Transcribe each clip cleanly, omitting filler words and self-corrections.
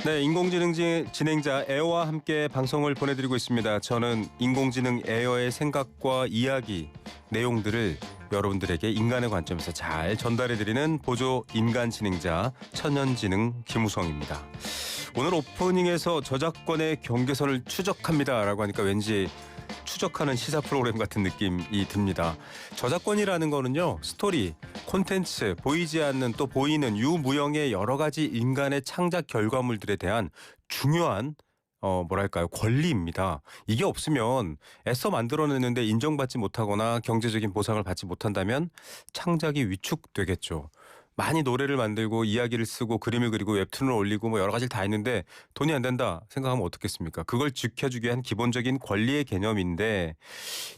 네, 인공지능 진행자 에어와 함께 방송을 보내드리고 있습니다. 저는 인공지능 에어의 생각과 이야기, 내용들을 여러분들에게 인간의 관점에서 잘 전달해드리는 보조 인간 진행자 천연지능 김우성입니다. 오늘 오프닝에서 저작권의 경계선을 추적합니다라고 하니까 왠지 추적하는 시사 프로그램 같은 느낌이 듭니다. 저작권이라는 거는요, 스토리, 콘텐츠, 보이지 않는 또 보이는 유무형의 여러 가지 인간의 창작 결과물들에 대한 중요한 권리입니다. 이게 없으면 애써 만들어내는데 인정받지 못하거나 경제적인 보상을 받지 못한다면 창작이 위축되겠죠. 많이 노래를 만들고 이야기를 쓰고 그림을 그리고 웹툰을 올리고 뭐 여러 가지를 다 했는데 돈이 안 된다 생각하면 어떻겠습니까? 그걸 지켜주기 위한 기본적인 권리의 개념인데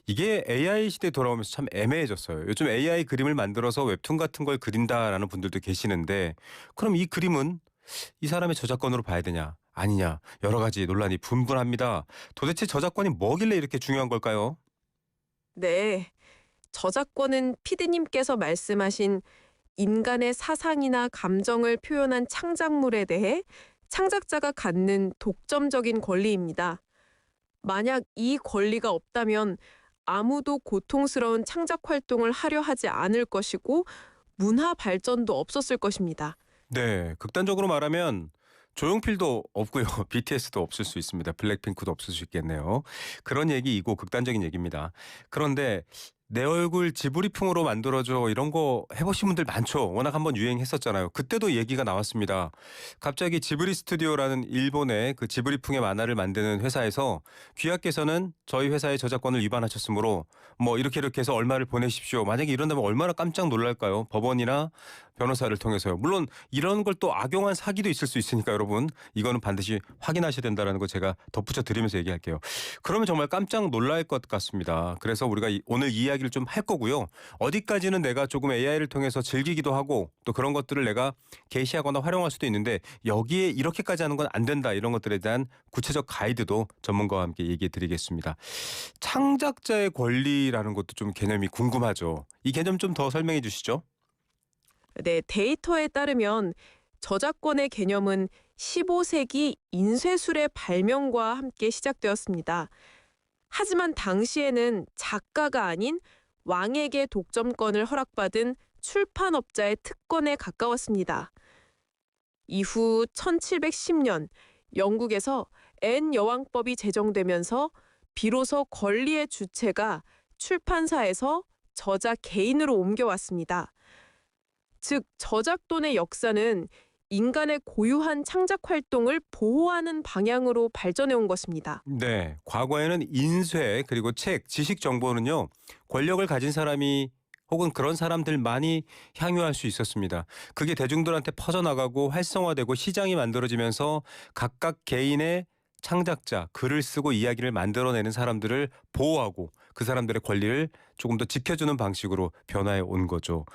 이게 AI 시대에 돌아오면서 참 애매해졌어요. 요즘 AI 그림을 만들어서 웹툰 같은 걸 그린다라는 분들도 계시는데 그럼 이 그림은 이 사람의 저작권으로 봐야 되냐 아니냐 여러 가지 논란이 분분합니다. 도대체 저작권이 뭐길래 이렇게 중요한 걸까요? 네, 저작권은 피디님께서 말씀하신 인간의 사상이나 감정을 표현한 창작물에 대해 창작자가 갖는 독점적인 권리입니다. 만약 이 권리가 없다면 아무도 고통스러운 창작 활동을 하려 하지 않을 것이고 문화 발전도 없었을 것입니다. 네, 극단적으로 말하면 조용필도 없고요. BTS도 없을 수 있습니다. 블랙핑크도 없을 수 있겠네요. 그런 얘기이고 극단적인 얘기입니다. 그런데 내 얼굴 지브리풍으로 만들어줘 이런 거 해보신 분들 많죠. 워낙 한번 유행했었잖아요. 그때도 얘기가 나왔습니다. 갑자기 지브리 스튜디오라는 일본의 그 지브리풍의 만화를 만드는 회사에서 귀하께서는 저희 회사의 저작권을 위반하셨으므로 뭐 이렇게 해서 얼마를 보내십시오. 만약에 이런다면 얼마나 깜짝 놀랄까요? 법원이나 변호사를 통해서요. 물론 이런 걸 또 악용한 사기도 있을 수 있으니까 여러분 이거는 반드시 확인하셔야 된다는 거 제가 덧붙여 드리면서 얘기할게요. 그러면 정말 깜짝 놀랄 것 같습니다. 그래서 우리가 오늘 이야기를 좀 할 거고요. 어디까지는 내가 조금 AI를 통해서 즐기기도 하고 또 그런 것들을 내가 게시하거나 활용할 수도 있는데 여기에 이렇게까지 하는 건 안 된다 이런 것들에 대한 구체적 가이드도 전문가와 함께 얘기해 드리겠습니다. 창작자의 권리라는 것도 좀 개념이 궁금하죠. 이 개념 좀 더 설명해 주시죠. 네, 데이터에 따르면 저작권의 개념은 15세기 인쇄술의 발명과 함께 시작되었습니다. 하지만 당시에는 작가가 아닌 왕에게 독점권을 허락받은 출판업자의 특권에 가까웠습니다. 이후 1710년 영국에서 앤 여왕법이 제정되면서 비로소 권리의 주체가 출판사에서 저자 개인으로 옮겨왔습니다. 즉, 저작권의 역사는 인간의 고유한 창작 활동을 보호하는 방향으로 발전해 온 것입니다. 네, 과거에는 인쇄 그리고 책, 지식 정보는요. 권력을 가진 사람이 혹은 그런 사람들만이 향유할 수 있었습니다. 그게 대중들한테 퍼져나가고 활성화되고 시장이 만들어지면서 각각 개인의 창작자, 글을 쓰고 이야기를 만들어내는 사람들을 보호하고 그 사람들의 권리를 조금 더 지켜주는 방식으로 변화해 온 거죠.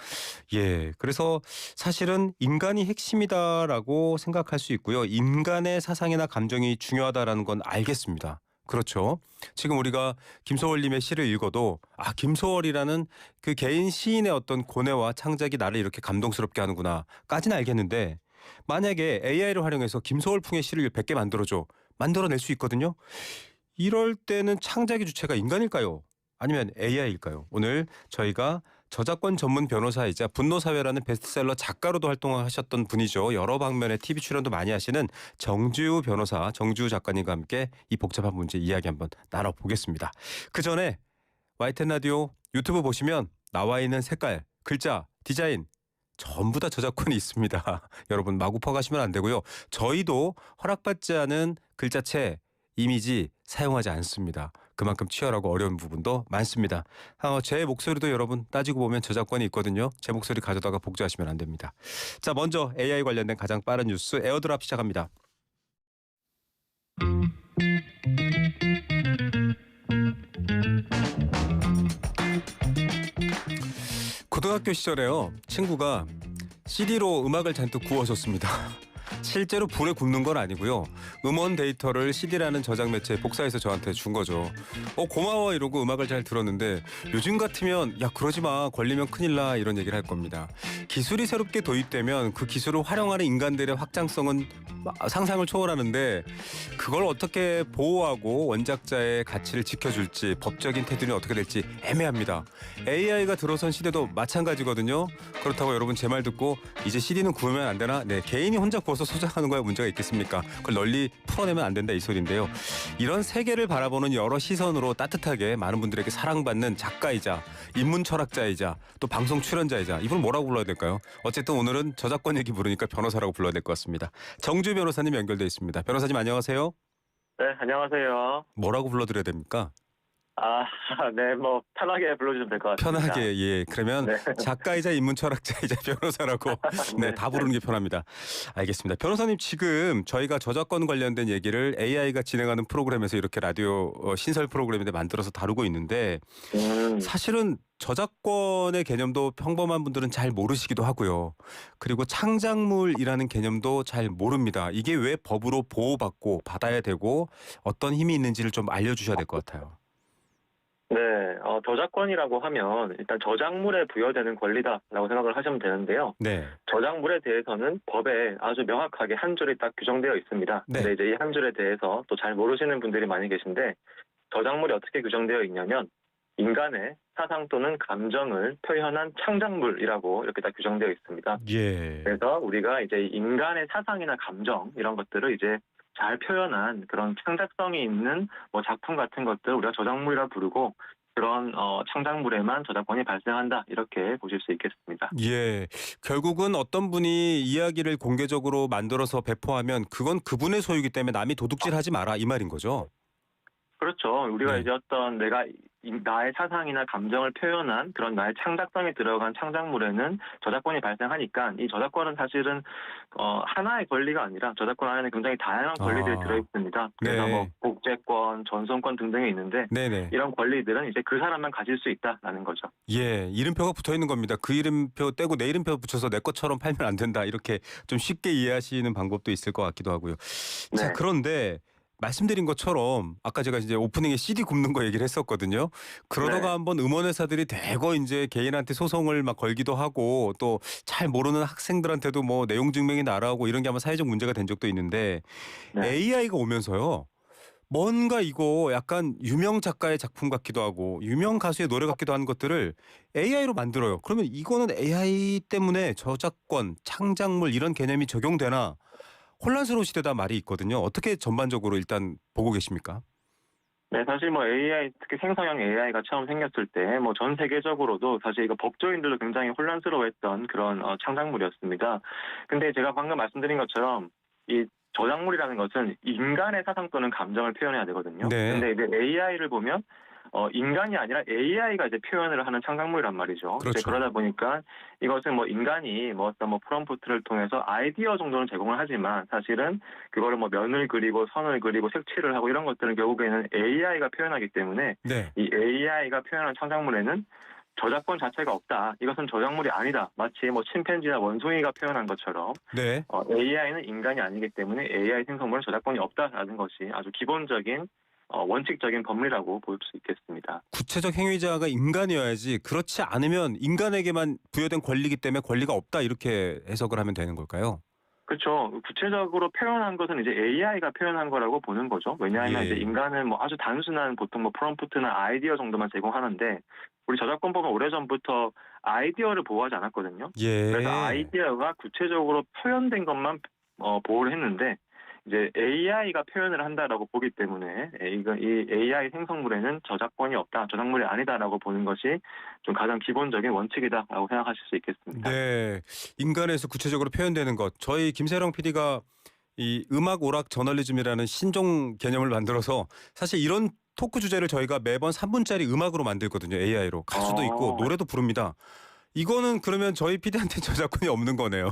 예, 그래서 사실은 인간이 핵심이다라고 생각할 수 있고요. 인간의 사상이나 감정이 중요하다라는 건 알겠습니다. 그렇죠. 지금 우리가 김소월님의 시를 읽어도 김소월이라는 그 개인 시인의 어떤 고뇌와 창작이 나를 이렇게 감동스럽게 하는구나까지는 알겠는데 만약에 AI를 활용해서 김소월풍의 시를 100개 만들어낼 수 있거든요. 이럴 때는 창작의 주체가 인간일까요? 아니면 AI일까요? 오늘 저희가 저작권 전문 변호사이자 분노사회라는 베스트셀러 작가로도 활동하셨던 분이죠. 여러 방면의 TV 출연도 많이 하시는 정지우 변호사, 정지우 작가님과 함께 이 복잡한 문제 이야기 한번 나눠보겠습니다. 그 전에 YTN 라디오 유튜브 보시면 나와 있는 색깔, 글자, 디자인 전부 다 저작권이 있습니다. 여러분 마구 퍼가시면 안 되고요. 저희도 허락받지 않은 글자체, 이미지 사용하지 않습니다. 그만큼 치열하고 어려운 부분도 많습니다. 제 목소리도 여러분 따지고 보면 저작권이 있거든요. 제 목소리 가져다가 복제하시면 안 됩니다. 자, 먼저 AI 관련된 가장 빠른 뉴스 에어드랍 시작합니다. 고등학교 시절에요. 친구가 CD로 음악을 잔뜩 구워줬습니다. 실제로 불에 굽는 건 아니고요. 음원 데이터를 CD라는 저장 매체에 복사해서 저한테 준 거죠. 고마워 이러고 음악을 잘 들었는데 요즘 같으면 야 그러지 마 걸리면 큰일 나 이런 얘기를 할 겁니다. 기술이 새롭게 도입되면 그 기술을 활용하는 인간들의 확장성은 상상을 초월하는데 그걸 어떻게 보호하고 원작자의 가치를 지켜줄지 법적인 테두리는 어떻게 될지 애매합니다. AI가 들어선 시대도 마찬가지거든요. 그렇다고 여러분 제 말 듣고 이제 CD는 구우면 안 되나? 네, 개인이 혼자 구워서 소장하는 거에 문제가 있겠습니까? 그걸 널리 풀어내면 안 된다 이 소리인데요. 이런 세계를 바라보는 여러 시선으로 따뜻하게 많은 분들에게 사랑받는 작가이자 인문 철학자이자 또 방송 출연자이자 이분 뭐라고 불러야 될까요? 어쨌든 오늘은 저작권 얘기 부르니까 변호사라고 불러야 될 것 같습니다. 정주 변호사님 연결돼 있습니다. 변호사님 안녕하세요. 네, 안녕하세요. 뭐라고 불러드려야 됩니까? 아, 네, 뭐 편하게 불러주시면 될 것 같습니다. 편하게 예. 그러면 네. 작가이자 인문 철학자이자 변호사라고 네, 다 부르는 게 편합니다. 알겠습니다. 변호사님 지금 저희가 저작권 관련된 얘기를 AI가 진행하는 프로그램에서 이렇게 라디오 신설 프로그램인데 만들어서 다루고 있는데 사실은 저작권의 개념도 평범한 분들은 잘 모르시기도 하고요. 그리고 창작물이라는 개념도 잘 모릅니다. 이게 왜 법으로 보호받고 받아야 되고 어떤 힘이 있는지를 좀 알려주셔야 될 것 같아요. 네, 저작권이라고 하면 일단 저작물에 부여되는 권리다라고 생각을 하시면 되는데요. 네. 저작물에 대해서는 법에 아주 명확하게 한 줄이 딱 규정되어 있습니다. 네. 근데 이제 이 한 줄에 대해서 또 잘 모르시는 분들이 많이 계신데 저작물이 어떻게 규정되어 있냐면 인간의 사상 또는 감정을 표현한 창작물이라고 이렇게 딱 규정되어 있습니다. 예. 그래서 우리가 이제 인간의 사상이나 감정 이런 것들을 이제 잘 표현한 그런 창작성이 있는 뭐 작품 같은 것들 우리가 저작물이라 부르고 그런 창작물에만 저작권이 발생한다 이렇게 보실 수 있겠습니다. 예. 결국은 어떤 분이 이야기를 공개적으로 만들어서 배포하면 그건 그분의 소유이기 때문에 남이 도둑질하지 마라 이 말인 거죠. 그렇죠. 우리가 네. 이제 어떤 나의 사상이나 감정을 표현한 그런 나의 창작성이 들어간 창작물에는 저작권이 발생하니까 이 저작권은 사실은 하나의 권리가 아니라 저작권 안에는 굉장히 다양한 권리들이 들어있습니다. 그래서 네. 뭐 복제권, 전송권 등등이 있는데 네네. 이런 권리들은 이제 그 사람만 가질 수 있다라는 거죠. 예. 이름표가 붙어 있는 겁니다. 그 이름표 떼고 내 이름표 붙여서 내 것처럼 팔면 안 된다. 이렇게 좀 쉽게 이해하시는 방법도 있을 것 같기도 하고요. 자, 네. 그런데 말씀드린 것처럼 아까 제가 이제 오프닝에 CD 굽는 거 얘기를 했었거든요. 그러다가 네. 한번 음원회사들이 대거 이제 개인한테 소송을 막 걸기도 하고 또 잘 모르는 학생들한테도 뭐 내용 증명이 날아오고 이런 게 아마 사회적 문제가 된 적도 있는데 네. AI가 오면서요. 뭔가 이거 약간 유명 작가의 작품 같기도 하고 유명 가수의 노래 같기도 하는 것들을 AI로 만들어요. 그러면 이거는 AI 때문에 저작권, 창작물 이런 개념이 적용되나 혼란스러운 시대다 말이 있거든요. 어떻게 전반적으로 일단 보고 계십니까? 네, 사실 뭐 AI, 특히 생성형 AI가 처음 생겼을 때 뭐 전 세계적으로도 사실 이거 법조인들도 굉장히 혼란스러워했던 그런 창작물이었습니다. 근데 제가 방금 말씀드린 것처럼 이 저작물이라는 것은 인간의 사상 또는 감정을 표현해야 되거든요. 네. 근데 이제 AI를 보면 인간이 아니라 AI가 이제 표현을 하는 창작물이란 말이죠. 그렇죠. 이제 그러다 보니까 이것은 뭐 인간이 뭐 어떤 뭐 프롬프트를 통해서 아이디어 정도는 제공을 하지만 사실은 그거를 뭐 면을 그리고 선을 그리고 색칠을 하고 이런 것들은 결국에는 AI가 표현하기 때문에 네. 이 AI가 표현한 창작물에는 저작권 자체가 없다. 이것은 저작물이 아니다. 마치 뭐 침팬지나 원숭이가 표현한 것처럼 네. AI는 인간이 아니기 때문에 AI 생성물은 저작권이 없다라는 것이 아주 기본적인 원칙적인 법리라고 볼 수 있겠습니다. 구체적 행위자가 인간이어야지 그렇지 않으면 인간에게만 부여된 권리이기 때문에 권리가 없다 이렇게 해석을 하면 되는 걸까요? 그렇죠. 구체적으로 표현한 것은 이제 AI가 표현한 거라고 보는 거죠. 왜냐하면 예. 이제 인간은 뭐 아주 단순한 보통 뭐 프롬프트나 아이디어 정도만 제공하는데 우리 저작권법은 오래전부터 아이디어를 보호하지 않았거든요. 예. 그래서 아이디어가 구체적으로 표현된 것만 보호를 했는데 이제 AI가 표현을 한다라고 보기 때문에 이 AI 생성물에는 저작권이 없다, 저작물이 아니다라고 보는 것이 좀 가장 기본적인 원칙이다라고 생각하실 수 있겠습니다. 네. 인간에서 구체적으로 표현되는 것. 저희 김세령 PD가 이 음악 오락 저널리즘이라는 신종 개념을 만들어서 사실 이런 토크 주제를 저희가 매번 3분짜리 음악으로 만들거든요. AI로. 가수도 있고 노래도 부릅니다. 이거는 그러면 저희 PD한테 저작권이 없는 거네요.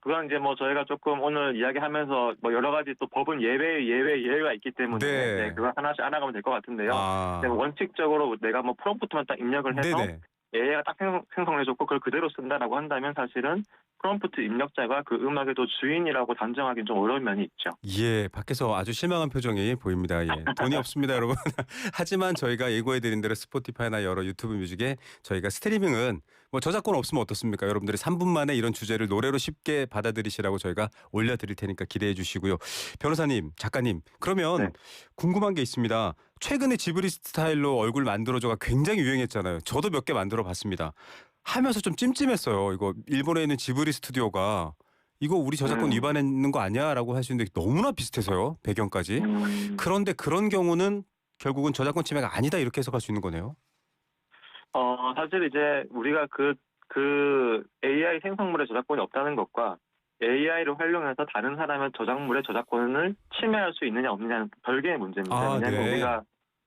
그건 이제 뭐 저희가 조금 오늘 이야기하면서 뭐 여러 가지 또 법은 예외가 있기 때문에 네. 그거 하나씩 알아가면 될 것 같은데요. 아. 근데 원칙적으로 내가 뭐 프롬프트만 딱 입력을 해서 네네. AI가 딱 생성을 해줬고 그걸 그대로 쓴다라고 한다면 사실은 프롬프트 입력자가 그 음악의 또 주인이라고 단정하기는 좀 어려운 면이 있죠. 예, 밖에서 아주 실망한 표정이 보입니다. 예, 돈이 없습니다, 여러분. 하지만 저희가 예고해드린 대로 스포티파이나 여러 유튜브 뮤직에 저희가 스트리밍은 뭐 저작권 없으면 어떻습니까? 여러분들이 3분 만에 이런 주제를 노래로 쉽게 받아들이시라고 저희가 올려드릴 테니까 기대해 주시고요. 변호사님, 작가님, 그러면 네. 궁금한 게 있습니다. 최근에 지브리 스타일로 얼굴 만들어줘가 굉장히 유행했잖아요. 저도 몇 개 만들어 봤습니다. 하면서 좀 찜찜했어요. 이거 일본에 있는 지브리 스튜디오가 이거 우리 저작권 위반했는 거 아니야라고 할 수 있는데 너무나 비슷해서요. 배경까지. 그런데 그런 경우는 결국은 저작권 침해가 아니다 이렇게 해석할 수 있는 거네요. 사실 이제 우리가 그 AI 생성물의 저작권이 없다는 것과 AI를 활용해서 다른 사람의 저작물의 저작권을 침해할 수 있느냐 없느냐는 별개의 문제입니다. 아, 왜냐하면 네. 우리가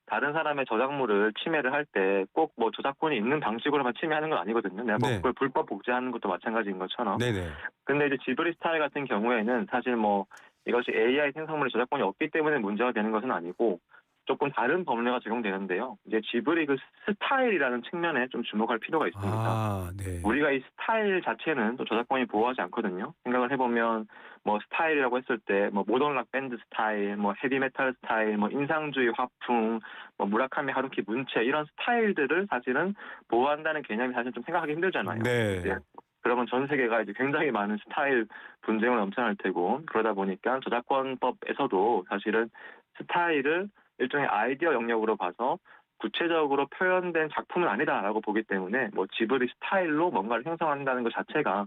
다른 사람의 저작물을 침해를 할 때 꼭 뭐 저작권이 있는 방식으로만 침해하는 건 아니거든요. 내가 뭐 네. 그걸 불법 복제하는 것도 마찬가지인 것처럼. 네네. 근데 이제 지브리 스타일 같은 경우에는 사실 뭐 이것이 AI 생성물의 저작권이 없기 때문에 문제가 되는 것은 아니고 조금 다른 법례가 적용되는데요. 이제 지브리 그 스타일이라는 측면에 좀 주목할 필요가 있습니다. 아, 네. 우리가 이 스타일 자체는 또 저작권이 보호하지 않거든요. 생각을 해보면 뭐 스타일이라고 했을 때 뭐 모던 락 밴드 스타일, 뭐 헤비메탈 스타일, 뭐 인상주의 화풍, 뭐 무라카미 하루키 문체 이런 스타일들을 사실은 보호한다는 개념이 사실 좀 생각하기 힘들잖아요. 네. 이제 그러면 전 세계가 이제 굉장히 많은 스타일 분쟁을 넘쳐날 테고 그러다 보니까 저작권법에서도 사실은 스타일을 일종의 아이디어 영역으로 봐서 구체적으로 표현된 작품은 아니다라고 보기 때문에 뭐 지브리 스타일로 뭔가를 형성한다는 것 자체가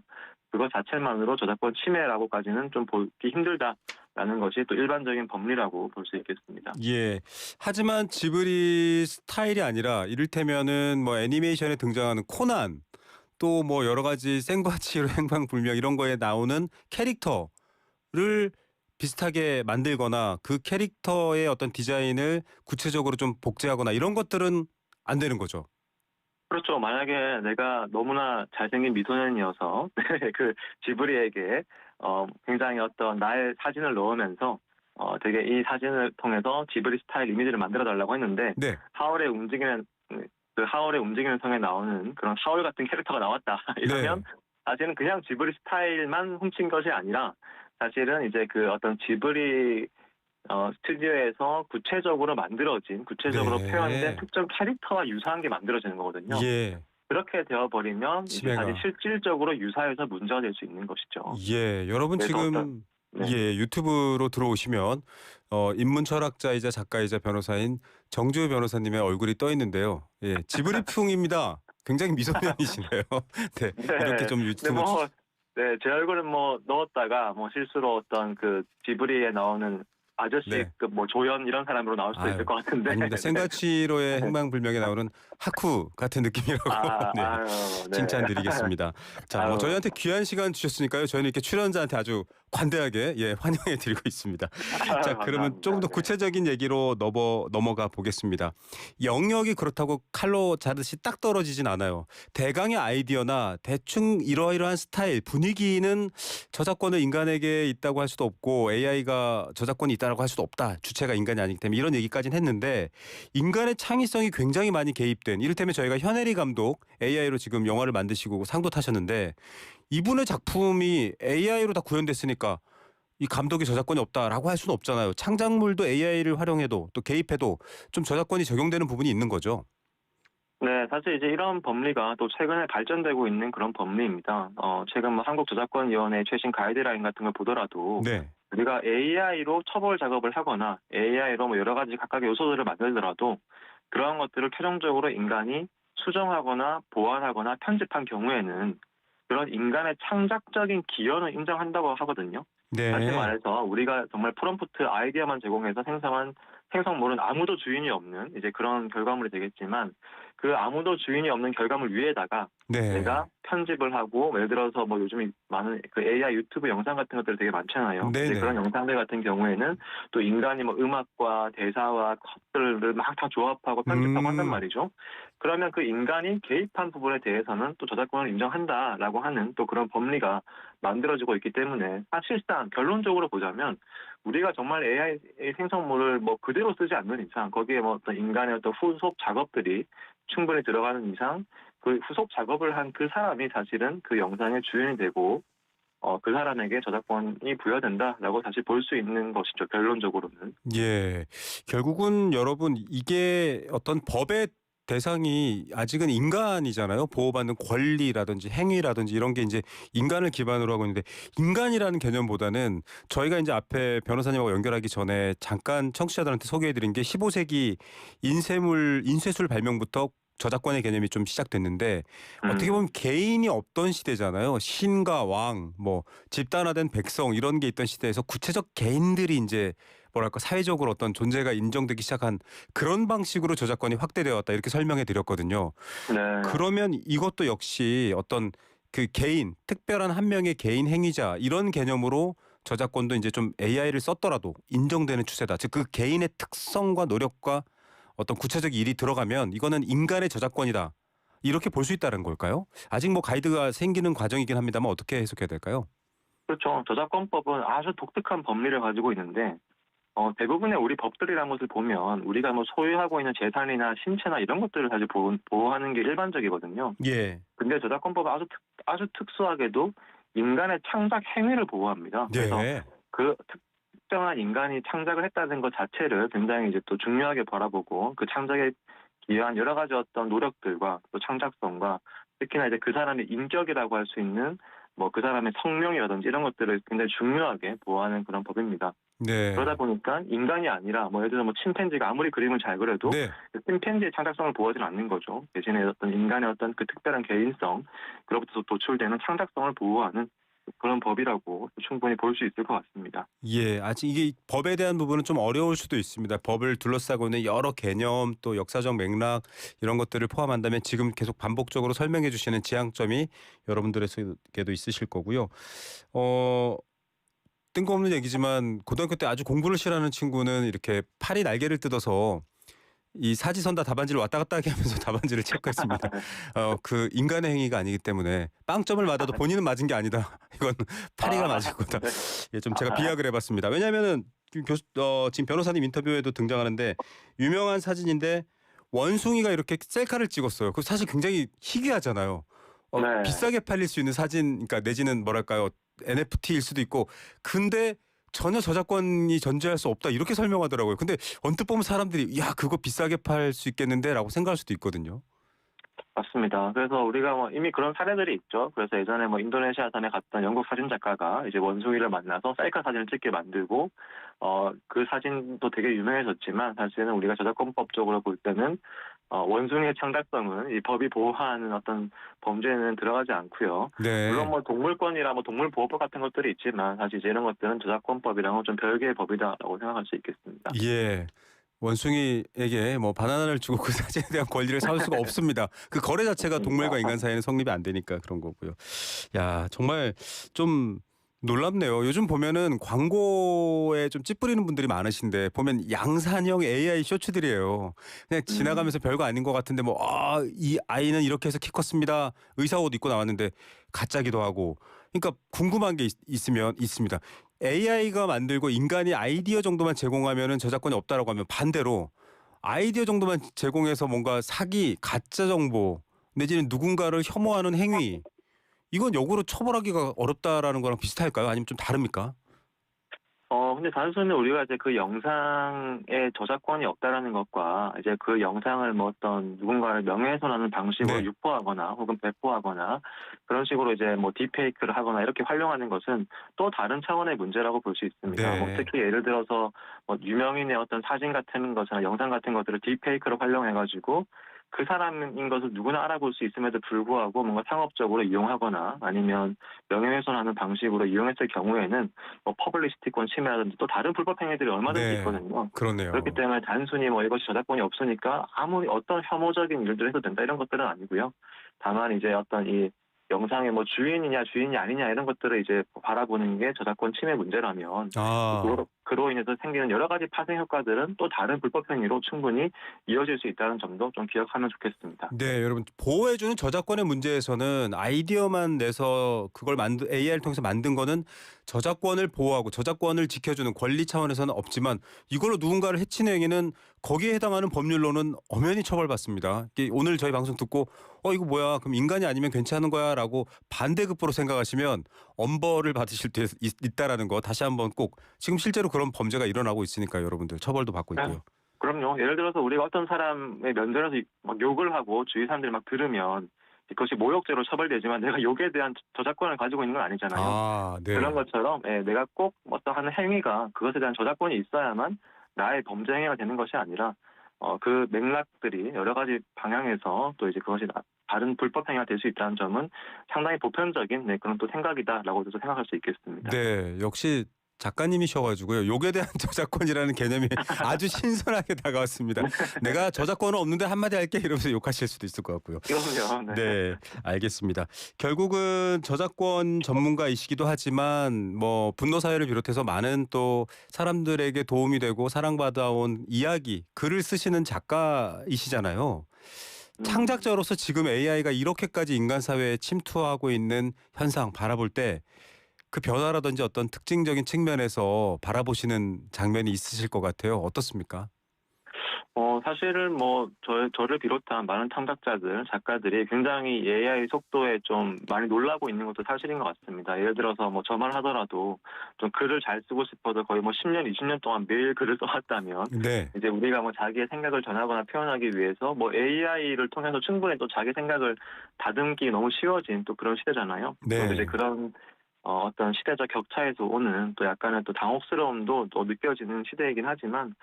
그것 자체만으로 저작권 침해라고까지는 좀 보기 힘들다라는 것이 또 일반적인 법리라고 볼 수 있겠습니다. 예. 하지만 지브리 스타일이 아니라 이를테면은 뭐 애니메이션에 등장하는 코난 또 뭐 여러 가지 생과치로 행방불명 이런 거에 나오는 캐릭터를 비슷하게 만들거나 그 캐릭터의 어떤 디자인을 구체적으로 좀 복제하거나 이런 것들은 안 되는 거죠. 그렇죠. 만약에 내가 너무나 잘생긴 미소년이어서 그 지브리에게 굉장히 어떤 나의 사진을 넣으면서 되게 이 사진을 통해서 지브리 스타일 이미지를 만들어 달라고 했는데 네. 하울의 움직이는 성에 나오는 그런 하울 같은 캐릭터가 나왔다 이러면 사실은 그냥 지브리 스타일만 훔친 것이 아니라 사실은 이제 그 어떤 지브리 스튜디오에서 구체적으로 네. 표현된 특정 캐릭터와 유사한 게 만들어지는 거거든요. 예. 그렇게 되어버리면 이제 침해가. 사실 실질적으로 유사해서 문제가 될 수 있는 것이죠. 예. 여러분 그래서 지금 네. 예, 유튜브로 들어오시면 인문 철학자이자 작가이자 변호사인 정주호 변호사님의 얼굴이 떠 있는데요. 예. 지브리풍입니다. 굉장히 미소년이시네요. 네. 이렇게 좀 근데 유튜브 뭐 제 얼굴은 뭐 넣었다가 뭐 실수로 어떤 그 지브리에 나오는 아저씨 네. 그 뭐 조연 이런 사람으로 나올 수도 아유, 있을 것 같은데. 아닙니다. 생가치로의 행방불명에 나오는 하쿠 같은 느낌이라고 네. 아유, 네. 칭찬드리겠습니다. 자, 뭐 아유. 저희한테 귀한 시간 주셨으니까요. 저희는 이렇게 출연자한테 아주 관대하게 예, 환영해 드리고 있습니다. 자, 그러면 감사합니다. 조금 더 네. 구체적인 얘기로 넘어가 보겠습니다. 영역이 그렇다고 칼로 자르듯이 딱 떨어지진 않아요. 대강의 아이디어나 대충 이러이러한 스타일, 분위기는 저작권을 인간에게 있다고 할 수도 없고 AI가 저작권이 있다고 할 수도 없다. 주체가 인간이 아니기 때문에 이런 얘기까지는 했는데 인간의 창의성이 굉장히 많이 개입된 이를테면 저희가 현혜리 감독 AI로 지금 영화를 만드시고 상도 타셨는데 이분의 작품이 AI로 다 구현됐으니까 이 감독이 저작권이 없다라고 할 수는 없잖아요. 창작물도 AI를 활용해도 또 개입해도 좀 저작권이 적용되는 부분이 있는 거죠. 네, 사실 이제 이런 법리가 또 최근에 발전되고 있는 그런 법리입니다. 최근 뭐 한국저작권위원회 최신 가이드라인 같은 걸 보더라도 네. 우리가 AI로 처벌 작업을 하거나 AI로 뭐 여러 가지 각각의 요소들을 만들더라도 그러한 것들을 최종적으로 인간이 수정하거나 보완하거나 편집한 경우에는 그런 인간의 창작적인 기여는 인정한다고 하거든요. 네. 다시 말해서 우리가 정말 프롬프트 아이디어만 제공해서 생성한 생성물은 아무도 주인이 없는 이제 그런 결과물이 되겠지만 그 아무도 주인이 없는 결과물 위에다가 네. 내가 편집을 하고 예를 들어서 뭐 요즘 많은 그 AI 유튜브 영상 같은 것들 되게 많잖아요. 네네. 이제 그런 영상들 같은 경우에는 또 인간이 뭐 음악과 대사와 컷들을 막 다 조합하고 편집하고 한단 말이죠. 그러면 그 인간이 개입한 부분에 대해서는 또 저작권을 인정한다라고 하는 또 그런 법리가 만들어지고 있기 때문에 사실상 결론적으로 보자면 우리가 정말 AI 생성물을 뭐 그대로 쓰지 않는 이상 거기에 뭐 어떤 인간의 어떤 후속 작업들이 충분히 들어가는 이상 그 후속 작업을 한 그 사람이 사실은 그 영상의 주인이 되고 그 사람에게 저작권이 부여된다라고 다시 볼 수 있는 것이죠. 결론적으로는. 예. 결국은 여러분 이게 어떤 법의 대상이 아직은 인간이잖아요. 보호받는 권리라든지 행위라든지 이런 게 이제 인간을 기반으로 하고 있는데 인간이라는 개념보다는 저희가 이제 앞에 변호사님하고 연결하기 전에 잠깐 청취자들한테 소개해드린 게 15세기 인쇄술 발명부터 저작권의 개념이 좀 시작됐는데 어떻게 보면 개인이 없던 시대잖아요. 신과 왕, 뭐 집단화된 백성 이런 게 있던 시대에서 구체적 개인들이 이제 뭐랄까 사회적으로 어떤 존재가 인정되기 시작한 그런 방식으로 저작권이 확대되어 왔다 이렇게 설명해 드렸거든요. 네. 그러면 이것도 역시 어떤 그 개인, 특별한 한 명의 개인 행위자 이런 개념으로 저작권도 이제 좀 AI를 썼더라도 인정되는 추세다. 즉 그 개인의 특성과 노력과 어떤 구체적 일이 들어가면 이거는 인간의 저작권이다. 이렇게 볼 수 있다는 걸까요? 아직 뭐 가이드가 생기는 과정이긴 합니다만 어떻게 해석해야 될까요? 그렇죠. 저작권법은 아주 독특한 법리를 가지고 있는데 대부분의 우리 법들이라는 것을 보면 우리가 뭐 소유하고 있는 재산이나 신체나 이런 것들을 사실 보호하는 게 일반적이거든요. 예. 근데 저작권법은 아주 특수하게도 인간의 창작 행위를 보호합니다. 그래서 네. 그 특정한 인간이 창작을 했다는 것 자체를 굉장히 이제 또 중요하게 바라보고 그 창작에 기여한 여러 가지 어떤 노력들과 또 창작성과 특히나 이제 그 사람의 인격이라고 할 수 있는 뭐 그 사람의 성명이라든지 이런 것들을 굉장히 중요하게 보호하는 그런 법입니다. 네. 그러다 보니까 인간이 아니라 뭐 예를 들어 뭐 침팬지가 아무리 그림을 잘 그려도 네. 그 침팬지의 창작성을 보호하지는 않는 거죠. 대신에 어떤 인간의 어떤 그 특별한 개인성, 그로부터 도출되는 창작성을 보호하는 그런 법이라고 충분히 볼 수 있을 것 같습니다. 예, 아직 이게 법에 대한 부분은 좀 어려울 수도 있습니다. 법을 둘러싸고 있는 여러 개념 또 역사적 맥락 이런 것들을 포함한다면 지금 계속 반복적으로 설명해 주시는 지향점이 여러분들에게도 있으실 거고요. 뜬금없는 얘기지만 고등학교 때 아주 공부를 싫어하는 친구는 이렇게 팔이 날개를 뜯어서 이 사지선다 답안지를 왔다 갔다 하게 하면서 답안지를 체크했습니다. 그 인간의 행위가 아니기 때문에 빵점을 맞아도 본인은 맞은 게 아니다. 이건 파리가 맞은 거다. 예, 좀 제가 비약을 해봤습니다. 왜냐하면은 지금 변호사님 인터뷰에도 등장하는데 유명한 사진인데 원숭이가 이렇게 셀카를 찍었어요. 그 사실 굉장히 희귀하잖아요. 네. 비싸게 팔릴 수 있는 사진, 그러니까 내지는 뭐랄까요 NFT일 수도 있고, 근데 전혀 저작권이 존재할 수 없다 이렇게 설명하더라고요. 근데 언뜻 보면 사람들이 야 그거 비싸게 팔 수 있겠는데라고 생각할 수도 있거든요. 맞습니다. 그래서 우리가 뭐 이미 그런 사례들이 있죠. 그래서 예전에 뭐 인도네시아산에 갔던 영국 사진 작가가 이제 원숭이를 만나서 셀카 사진을 찍게 만들고 그 사진도 되게 유명해졌지만 사실은 우리가 저작권법적으로 볼 때는 원숭이의 창작성은 이 법이 보호하는 어떤 범죄는 들어가지 않고요. 네. 물론 뭐 동물권이나 뭐 동물보호법 같은 것들이 있지만 사실 이제 이런 것들은 저작권법이랑은 좀 별개의 법이다라고 생각할 수 있겠습니다. 예. 원숭이에게 뭐 바나나를 주고 그 사진에 대한 권리를 사올 수가 없습니다. 그 거래 자체가 동물과 인간 사이에는 성립이 안 되니까 그런 거고요. 야, 정말 좀 놀랍네요. 요즘 보면은 광고에 좀 찌푸리는 분들이 많으신데 보면 양산형 AI 쇼츠들이에요. 그냥 지나가면서 별거 아닌 것 같은데 뭐 이 아이는 이렇게 해서 키 컸습니다. 의사 옷 입고 나왔는데 가짜기도 하고. 그러니까 궁금한 게 있으면 있습니다. AI가 만들고 인간이 아이디어 정도만 제공하면은 저작권이 없다라고 하면 반대로 아이디어 정도만 제공해서 뭔가 사기, 가짜 정보 내지는 누군가를 혐오하는 행위 이건 역으로 처벌하기가 어렵다라는 거랑 비슷할까요? 아니면 좀 다릅니까? 근데 단순히 우리가 이제 그 영상에 저작권이 없다라는 것과 이제 그 영상을 뭐 어떤 누군가를 명예훼손하는 방식으로 네. 유포하거나 혹은 배포하거나 그런 식으로 이제 뭐 딥페이크를 하거나 이렇게 활용하는 것은 또 다른 차원의 문제라고 볼 수 있습니다. 네. 뭐 특히 예를 들어서 뭐 유명인의 어떤 사진 같은 것이나 영상 같은 것들을 딥페이크로 활용해가지고 그 사람인 것을 누구나 알아볼 수 있음에도 불구하고 뭔가 상업적으로 이용하거나 아니면 명예훼손하는 방식으로 이용했을 경우에는 뭐 퍼블리시티권 침해라든지 또 다른 불법 행위들이 얼마든지 네. 있거든요. 그렇네요. 그렇기 때문에 단순히 뭐 이것이 저작권이 없으니까 아무리 어떤 혐오적인 일들을 해도 된다 이런 것들은 아니고요. 다만 이제 어떤 이 영상의 뭐 주인이 아니냐 이런 것들을 이제 바라보는 게 저작권 침해 문제라면 아. 그로 인해서 생기는 여러 가지 파생 효과들은 또 다른 불법 행위로 충분히 이어질 수 있다는 점도 좀 기억하면 좋겠습니다. 네, 여러분 보호해주는 저작권의 문제에서는 아이디어만 내서 그걸 AI를 통해서 만든 거는 저작권을 보호하고 저작권을 지켜주는 권리 차원에서는 없지만 이걸로 누군가를 해치는 행위는 거기에 해당하는 법률로는 엄연히 처벌받습니다. 오늘 저희 방송 듣고 이거 뭐야 그럼 인간이 아니면 괜찮은 거야라고 반대급부로 생각하시면 엄벌을 받으실 수 있다라는 거 다시 한번 꼭 지금 실제로 그런 범죄가 일어나고 있으니까 여러분들 처벌도 받고 있고요. 그럼요. 예를 들어서 우리가 어떤 사람의 면전에서 막 욕을 하고 주위 사람들이 막 들으면 그것이 모욕죄로 처벌되지만 내가 욕에 대한 저작권을 가지고 있는 건 아니잖아요. 아, 네. 그런 것처럼 내가 꼭 어떠한 행위가 그것에 대한 저작권이 있어야만 나의 범죄 행위가 되는 것이 아니라 그 맥락들이 여러 가지 방향에서 또 이제 그것이 다른 불법 행위가 될 수 있다는 점은 상당히 보편적인 그런 또 생각이다라고도 생각할 수 있겠습니다. 네, 역시 작가님이셔가지고요. 욕에 대한 저작권이라는 개념이 아주 신선하게 다가왔습니다. 내가 저작권은 없는데 한마디 할게 이러면서 욕하실 수도 있을 것 같고요. 그럼요. 네, 알겠습니다. 결국은 저작권 전문가이시기도 하지만 뭐 분노 사회를 비롯해서 많은 또 사람들에게 도움이 되고 사랑받아온 이야기, 글을 쓰시는 작가이시잖아요. 창작자로서 지금 AI가 이렇게까지 인간 사회에 침투하고 있는 현상 바라볼 때 그 변화라든지 어떤 특징적인 측면에서 바라보시는 장면이 있으실 것 같아요. 어떻습니까? 사실은 저를 비롯한 많은 창작자들, 작가들이 굉장히 AI 속도에 좀 많이 놀라고 있는 것도 사실인 것 같습니다. 예를 들어서 저만 하더라도 좀 글을 잘 쓰고 싶어서 거의 10년, 20년 동안 매일 글을 써왔다면 네. 이제 우리가 자기의 생각을 전하거나 표현하기 위해서 AI를 통해서 충분히 또 자기 생각을 다듬기 너무 쉬워진 또 그런 시대잖아요. 네. 또 이제 그런 어떤 시대적 격차에서 오는 또 약간의 또 당혹스러움도 또 느껴지는 시대이긴 하지만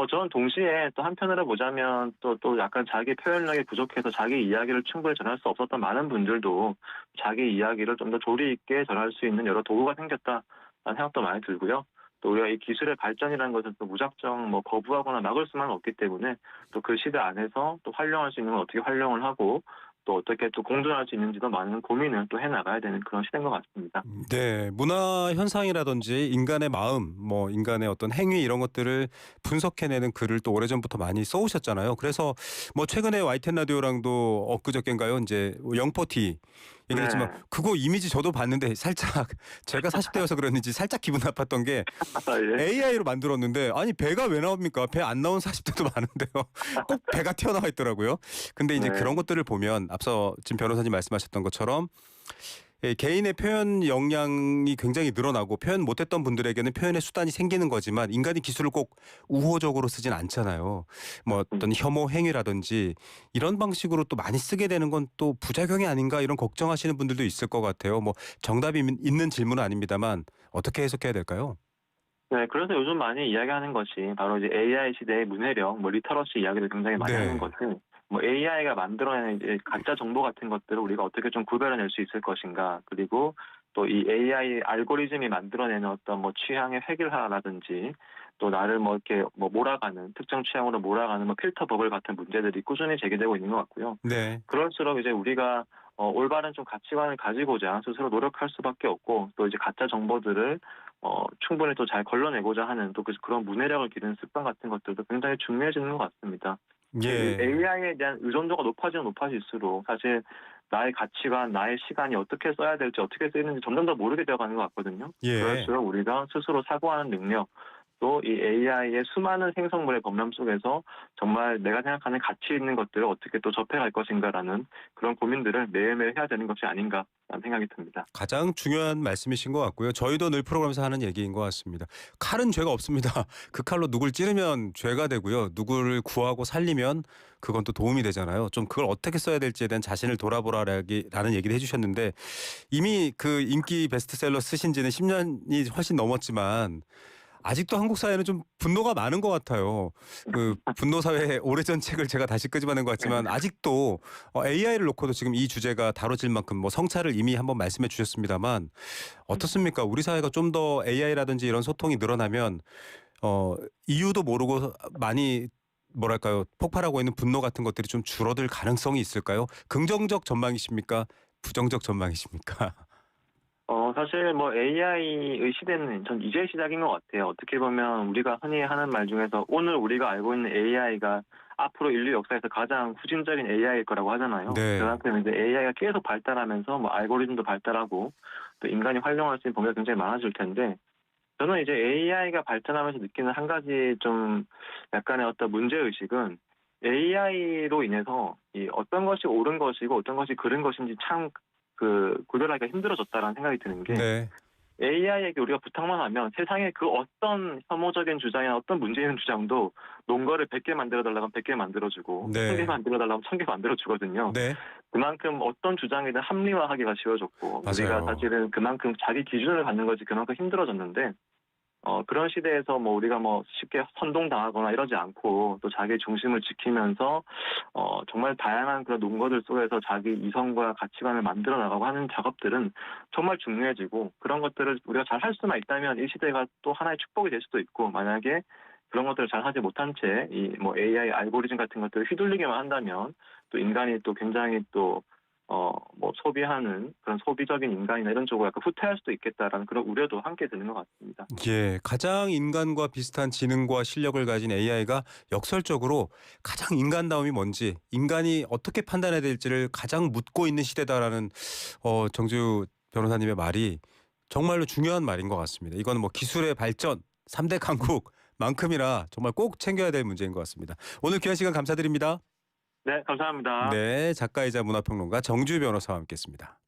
저는 동시에 또 한편으로 보자면 또 약간 자기 표현력이 부족해서 자기 이야기를 충분히 전할 수 없었던 많은 분들도 자기 이야기를 좀 더 조리 있게 전할 수 있는 여러 도구가 생겼다라는 생각도 많이 들고요. 또 우리가 이 기술의 발전이라는 것은 또 무작정 거부하거나 막을 수만은 없기 때문에 또 그 시대 안에서 또 활용할 수 있는 건 어떻게 활용을 하고 또 어떻게 또 공존할 수 있는지도 많은 고민을 또 해나가야 되는 그런 시대인 것 같습니다. 네, 문화 현상이라든지 인간의 마음, 인간의 어떤 행위 이런 것들을 분석해내는 글을 또 오래전부터 많이 써오셨잖아요. 그래서 최근에 YTN 라디오랑도 엊그저께인가요? 이제 영포티 얘기했지만 네. 그거 이미지 저도 봤는데 살짝 제가 40대여서 그랬는지 살짝 기분 나빴던 게 예. AI로 만들었는데 아니 배가 왜 나옵니까? 배 안 나온 40대도 많은데요. 꼭 배가 튀어나와 있더라고요. 근데 이제 네. 그런 것들을 보면 앞서 지금 변호사님 말씀하셨던 것처럼 개인의 표현 역량이 굉장히 늘어나고 표현 못했던 분들에게는 표현의 수단이 생기는 거지만 인간이 기술을 꼭 우호적으로 쓰진 않잖아요. 어떤 혐오 행위라든지 이런 방식으로 또 많이 쓰게 되는 건 또 부작용이 아닌가 이런 걱정하시는 분들도 있을 것 같아요. 정답이 있는 질문은 아닙니다만 어떻게 해석해야 될까요? 네, 그래서 요즘 많이 이야기하는 것이 바로 이제 AI 시대의 문해력, 리터러시 이야기를 굉장히 많이 네. 하는 것이 AI가 만들어내는 이제 가짜 정보 같은 것들을 우리가 어떻게 좀 구별해낼 수 있을 것인가, 그리고 또 이 AI 알고리즘이 만들어내는 어떤 취향의 획일화라든지 또 나를 이렇게 몰아가는 특정 취향으로 몰아가는 필터 버블 같은 문제들이 꾸준히 제기되고 있는 것 같고요. 네. 그럴수록 이제 우리가 올바른 좀 가치관을 가지고자 스스로 노력할 수밖에 없고 또 이제 가짜 정보들을 충분히 또 잘 걸러내고자 하는 또 그런 문해력을 기르는 습관 같은 것들도 굉장히 중요해지는 것 같습니다. 예. AI에 대한 의존도가 높아지면 높아질수록 사실 나의 가치관, 나의 시간이 어떻게 써야 될지 어떻게 쓰이는지 점점 더 모르게 되어가는 것 같거든요. 예. 그럴수록 우리가 스스로 사고하는 능력, 또 이 AI의 수많은 생성물의 범람 속에서 정말 내가 생각하는 가치 있는 것들을 어떻게 또 접해갈 것인가라는 그런 고민들을 매일매일 해야 되는 것이 아닌가라는 생각이 듭니다. 가장 중요한 말씀이신 것 같고요. 저희도 늘 프로그램에서 하는 얘기인 것 같습니다. 칼은 죄가 없습니다. 그 칼로 누굴 찌르면 죄가 되고요. 누구를 구하고 살리면 그건 또 도움이 되잖아요. 좀 그걸 어떻게 써야 될지에 대한 자신을 돌아보라라는 얘기를 해주셨는데 이미 그 인기 베스트셀러 쓰신 지는 10년이 훨씬 넘었지만 아직도 한국 사회는 좀 분노가 많은 것 같아요. 그 분노 사회의 오래전 책을 제가 다시 끄집어낸 것 같지만 아직도 AI를 놓고도 지금 이 주제가 다뤄질 만큼 성찰을 이미 한번 말씀해 주셨습니다만 어떻습니까? 우리 사회가 좀 더 AI라든지 이런 소통이 늘어나면 이유도 모르고 많이 폭발하고 있는 분노 같은 것들이 좀 줄어들 가능성이 있을까요? 긍정적 전망이십니까? 부정적 전망이십니까? 사실 뭐 AI의 시대는 전 이제 시작인 것 같아요. 어떻게 보면 우리가 흔히 하는 말 중에서 오늘 우리가 알고 있는 AI가 앞으로 인류 역사에서 가장 후진적인 AI일 거라고 하잖아요. 네. 그만큼 이제 AI가 계속 발달하면서 뭐 알고리즘도 발달하고 또 인간이 활용할 수 있는 범위가 굉장히 많아질 텐데 저는 이제 AI가 발전하면서 느끼는 한 가지 좀 약간의 어떤 문제의식은 AI로 인해서 이 어떤 것이 옳은 것이고 어떤 것이 그른 것인지 참 구별하기가 힘들어졌다라는 생각이 드는 게 네. AI에게 우리가 부탁만 하면 세상에 그 어떤 혐오적인 주장이나 어떤 문제 있는 주장도 논거를 100개 만들어달라고 하면 100개 만들어주고 네. 1000개 만들어달라고 하면 1000개 만들어주거든요. 네. 그만큼 어떤 주장이든 합리화하기가 쉬워졌고 우리가 맞아요. 사실은 그만큼 자기 기준을 갖는 것이 그만큼 힘들어졌는데 그런 시대에서 뭐 우리가 뭐 쉽게 선동당하거나 이러지 않고 또 자기 중심을 지키면서 정말 다양한 그런 논거들 속에서 자기 이성과 가치관을 만들어 나가고 하는 작업들은 정말 중요해지고 그런 것들을 우리가 잘 할 수만 있다면 이 시대가 또 하나의 축복이 될 수도 있고 만약에 그런 것들을 잘 하지 못한 채 이 뭐 AI 알고리즘 같은 것들을 휘둘리게만 한다면 또 인간이 또 굉장히 또 뭐 소비하는 그런 소비적인 인간이나 이런 쪽으로 약간 후퇴할 수도 있겠다라는 그런 우려도 함께 드는 것 같습니다. 예, 가장 인간과 비슷한 지능과 실력을 가진 AI가 역설적으로 가장 인간다움이 뭔지, 인간이 어떻게 판단해야 될지를 가장 묻고 있는 시대다라는 정주 변호사님의 말이 정말로 중요한 말인 것 같습니다. 이건 뭐 기술의 발전, 3대 강국만큼이나 정말 꼭 챙겨야 될 문제인 것 같습니다. 오늘 귀한 시간 감사드립니다. 네, 감사합니다. 네, 작가이자 문화평론가 정주 변호사와 함께했습니다.